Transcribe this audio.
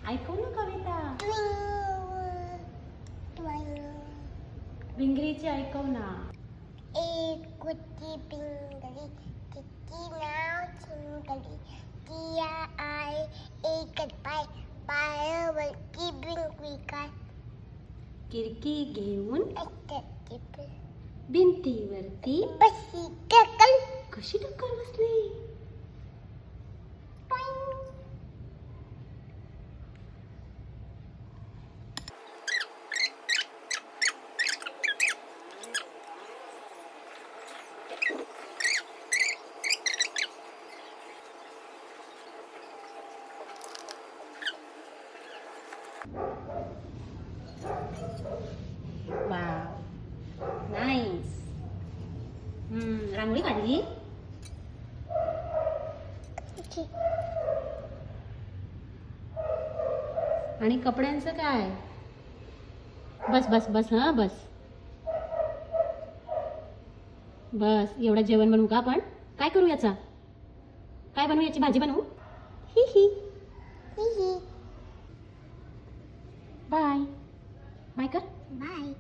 ऐकव ना कविता. भिंगरीची ऐकव ना. एक कुट्टी पिंगली तिची नाव चिंगली तिया आहे एकच पाय पायावरती भिंगरी काय किरकी घेऊन एकटी भिंतीवरती बसी टकल कशी टक्कर बसली. Wow, nice. रांगोळी काढली. आणि कपड्यांचं काय. बस बस बस हा बस बस. एवढं जेवण बनवू का आपण. काय करू याचा. काय बनवू याची भाजी बनवू. ही ही ही बाय बाय कर. बाय